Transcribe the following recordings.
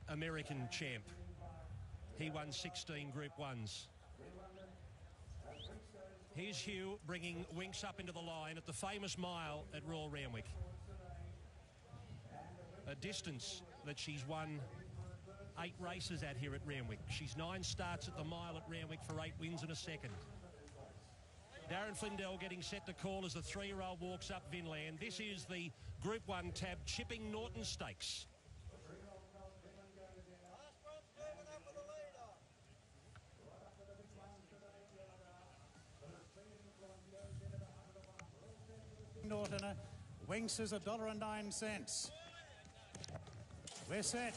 American champ. He won 16 Group 1s. Here's Hugh bringing WINX up into the line at the famous mile at Royal Randwick. A distance that she's won 8 races at here at Randwick. She's 9 starts at the mile at Randwick for 8 wins and a second. Darren Flindell getting set to call as the 3-year-old walks up Vinland. This is the Group 1 tab Chipping Norton Stakes. Norton, WINX is $1.09. We're set.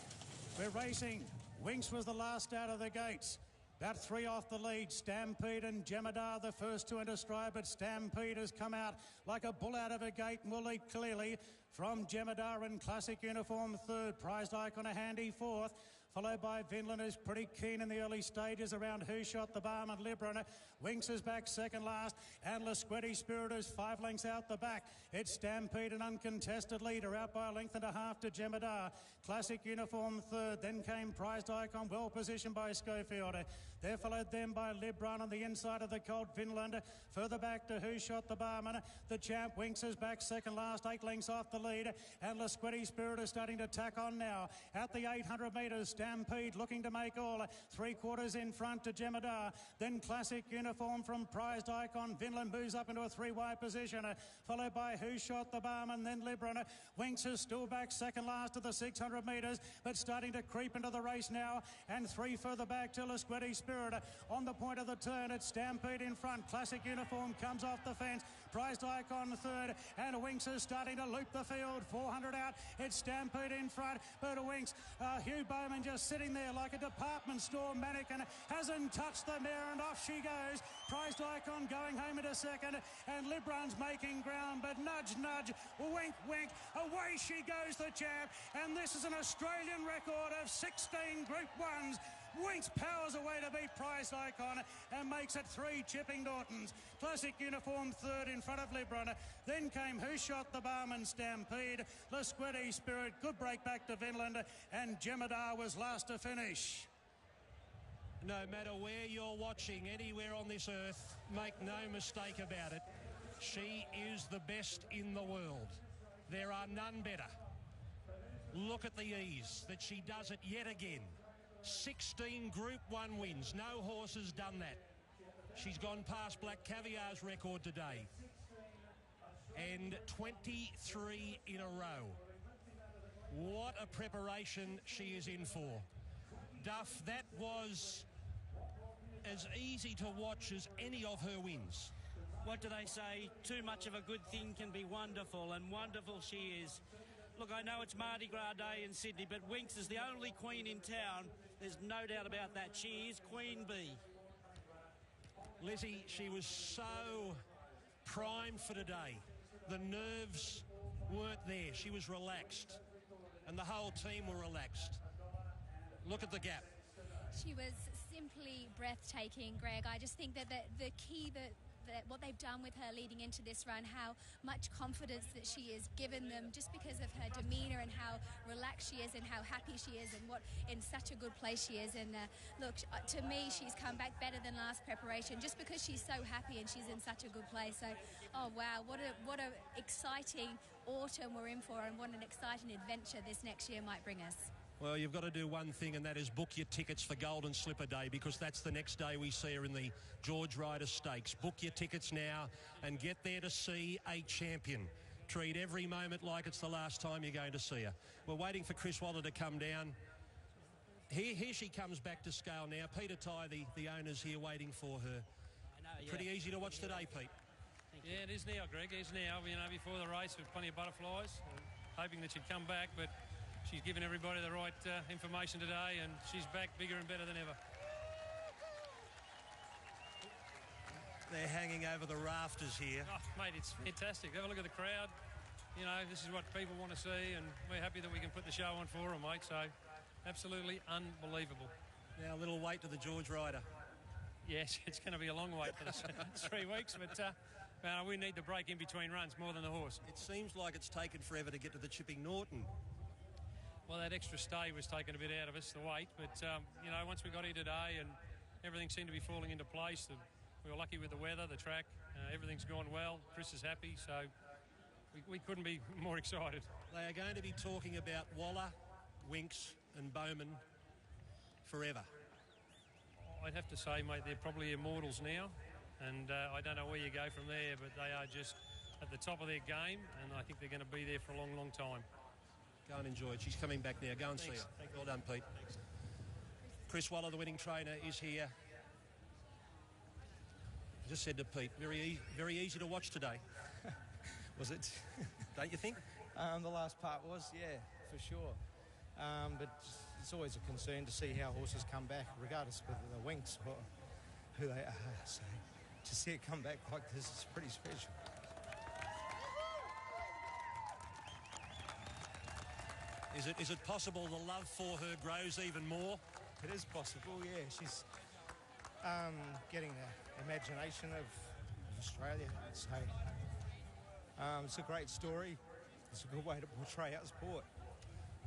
We're racing. WINX was the last out of the gates. About 3 off the lead. Stampede and Jemadar, the first 2 into stride, but Stampede has come out like a bull out of a gate and will lead clearly from Jemadar in classic uniform third. Prized Icon a handy fourth, followed by Vinland, who's pretty keen in the early stages around Who Shot the Barman, Libran. WINX is back second last, and Lasquetti Spirit is 5 lengths out the back. It's Stampede, an uncontested leader, out by a length and a half to Jemadar. Classic uniform third, then came Prized Icon, well positioned by Schofield. They're followed then by Libran on the inside of the colt Vinland. Further back to Who Shot the Barman. The champ WINX is back second last, 8 lengths off the lead, and Lasquetti Spirit is starting to tack on now. At the 800 metres, Stampede looking to make all. 3/4 in front to Jemadar. Then Classic Uniform from Prized Icon. Vinland moves up into a 3-wide position, followed by Who Shot the Barman, then Libran. WINX is still back second last to the 600 metres, but starting to creep into the race now, and 3 further back to Lasquetti Spirit. On the point of the turn, it's Stampede in front. Classic Uniform comes off the fence. Prized Icon third, and WINX is starting to loop the field. 400 out, it's Stampede in front, but WINX, Hugh Bowman just sitting there like a department store mannequin, hasn't touched the mare, and off she goes. Prized Icon going home in a second, and Libran's making ground, but nudge, nudge, wink, wink, away she goes, the champ, and this is an Australian record of 16 Group 1s. WINX powers away to beat Prized Icon and makes it 3 Chipping Nortons. Classic Uniform third in front of Libran. Then came Who Shot the Barman, Stampede, Lasquetti Spirit, good break back to Vinland, and Jemadar was last to finish. No matter where you're watching, anywhere on this earth, make no mistake about it, she is the best in the world. There are none better. Look at the ease that she does it yet again. 16 Group 1 wins. No horse has done that. She's gone past Black Caviar's record today. And 23 in a row. What a preparation she is in for. Duff, that was as easy to watch as any of her wins. What do they say? Too much of a good thing can be wonderful, and wonderful she is. Look, I know it's Mardi Gras Day in Sydney, but WINX is the only queen in town. There's no doubt about that. She is Queen Bee. Lizzie, she was so primed for today. The nerves weren't there. She was relaxed, and the whole team were relaxed. Look at the gap. She was simply breathtaking, Greg. I just think that the key that what they've done with her leading into this run, how much confidence that she has given them just because of her demeanour and how relaxed she is and how happy she is and what in such a good place she is. And look, to me, she's come back better than last preparation just because she's so happy and she's in such a good place. So, oh wow, what a exciting autumn we're in for, and what an exciting adventure this next year might bring us. Well, you've got to do one thing, and that is book your tickets for Golden Slipper Day, because that's the next day we see her in the George Ryder Stakes. Book your tickets now and get there to see a champion. Treat every moment like it's the last time you're going to see her. We're waiting for Chris Waller to come down. Here she comes back to scale now. Peter Ty, the owner's here waiting for her. I know, yeah. Pretty easy to watch today, Pete. Yeah, it is now, Greg. It is now. You know, before the race, with plenty of butterflies, hoping that she'd come back, but she's given everybody the right information today, and she's back bigger and better than ever. They're hanging over the rafters here. Oh, mate, it's fantastic. Have a look at the crowd. You know, this is what people want to see, and we're happy that we can put the show on for them, mate. So, absolutely unbelievable. Now, a little wait to the George Ryder. Yes, it's going to be a long wait for this 3 weeks, but we need the break in between runs more than the horse. It seems like it's taken forever to get to the Chipping Norton. Well, that extra stay was taking a bit out of us, the weight. But, you know, once we got here today and everything seemed to be falling into place, we were lucky with the weather, the track. Everything's gone well. Chris is happy, so we couldn't be more excited. They are going to be talking about Waller, WINX and Bowman forever. I'd have to say, mate, they're probably immortals now. And I don't know where you go from there, but they are just at the top of their game, and I think they're going to be there for a long, long time. Go and enjoy it. She's coming back now. Go and see her. Well done, Pete. Thanks. Chris Waller, the winning trainer, is here. I just said to Pete, very easy to watch today. Was it? Don't you think? The last part was, yeah, for sure. But it's always a concern to see how horses come back, regardless of whether they're WINX or who they are. So to see it come back like this is pretty special. Is it possible the love for her grows even more? It is possible, yeah. She's getting the imagination of Australia, I'd say. It's a great story. It's a good way to portray our sport.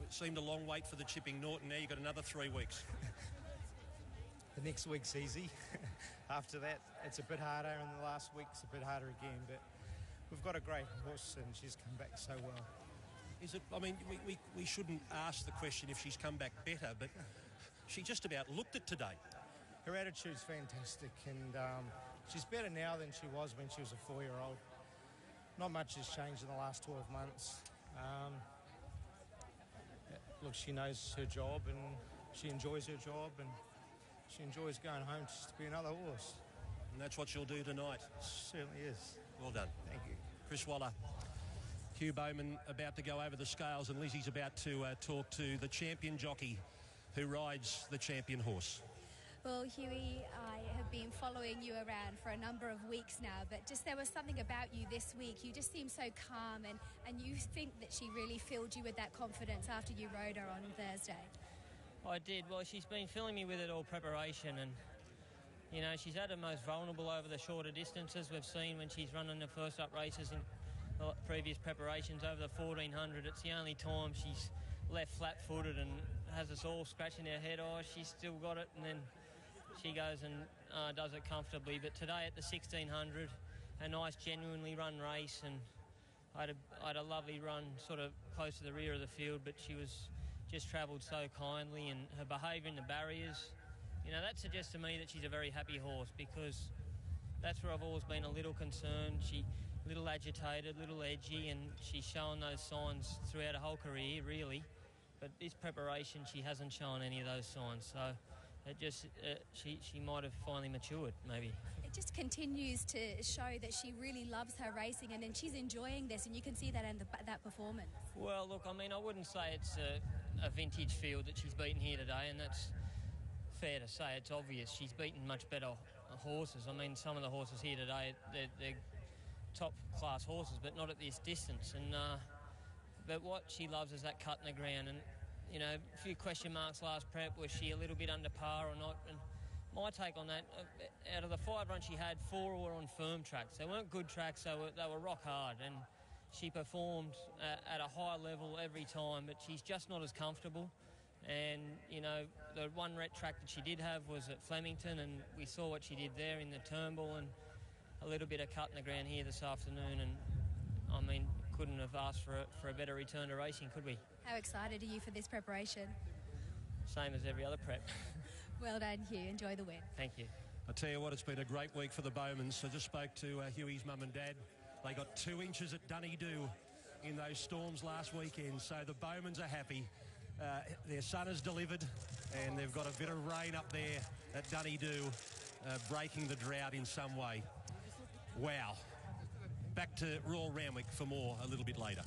It seemed a long wait for the Chipping Norton. Now you've got another 3 weeks. The next week's easy. After that, it's a bit harder, and the last week's a bit harder again. But we've got a great horse, and she's come back so well. Is it? I mean, we shouldn't ask the question if she's come back better, but she just about looked it today. Her attitude's fantastic, and she's better now than she was when she was a 4-year-old. Not much has changed in the last 12 months. Look, she knows her job, and she enjoys her job, and she enjoys going home just to be another horse. And that's what she'll do tonight. Certainly is. Well done. Thank you. Chris Waller. Hugh Bowman about to go over the scales, and Lizzie's about to talk to the champion jockey who rides the champion horse. Well, Hughie, I have been following you around for a number of weeks now, but just there was something about you this week. You just seem so calm, and you think that she really filled you with that confidence after you rode her on Thursday. I did. Well, she's been filling me with it all preparation, and, you know, she's at her most vulnerable over the shorter distances we've seen when she's running the first up races in previous preparations over the 1400. It's the only time she's left flat-footed and has us all scratching our head. Oh, she's still got it, and then she goes and does it comfortably. But today at the 1600, a nice genuinely run race, and I had a lovely run sort of close to the rear of the field, but she was just travelled so kindly, and her behaviour in the barriers, you know, that suggests to me that she's a very happy horse, because that's where I've always been a little concerned. She little agitated, little edgy, and she's shown those signs throughout her whole career, really. But this preparation, she hasn't shown any of those signs. So it just she might have finally matured, maybe. It just continues to show that she really loves her racing, and then she's enjoying this, and you can see that in that performance. Well, look, I mean, I wouldn't say it's a vintage field that she's beaten here today, and that's fair to say. It's obvious she's beaten much better horses. I mean, some of the horses here today, they're top-class horses, but not at this distance. And but what she loves is that cut in the ground. And, you know, a few question marks last prep. Was she a little bit under par or not? And my take on that, out of the 5 runs she had, 4 were on firm tracks. They weren't good tracks, they were rock hard. And she performed at a high level every time, but she's just not as comfortable. And, you know, the one ret track that she did have was at Flemington, and we saw what she did there in the Turnbull, and a little bit of cut in the ground here this afternoon, and I mean, couldn't have asked for a better return to racing, could we? How excited are you for this preparation? Same as every other prep. Well done, Hugh. Enjoy the win. Thank you. I tell you what, it's been a great week for the Bowmans. I just spoke to Hughie's mum and dad. They got 2 inches at Dunedoo in those storms last weekend, so the Bowmans are happy. Their son has delivered, and they've got a bit of rain up there at Dunedoo, breaking the drought in some way. Wow. Back to Royal Randwick for more a little bit later.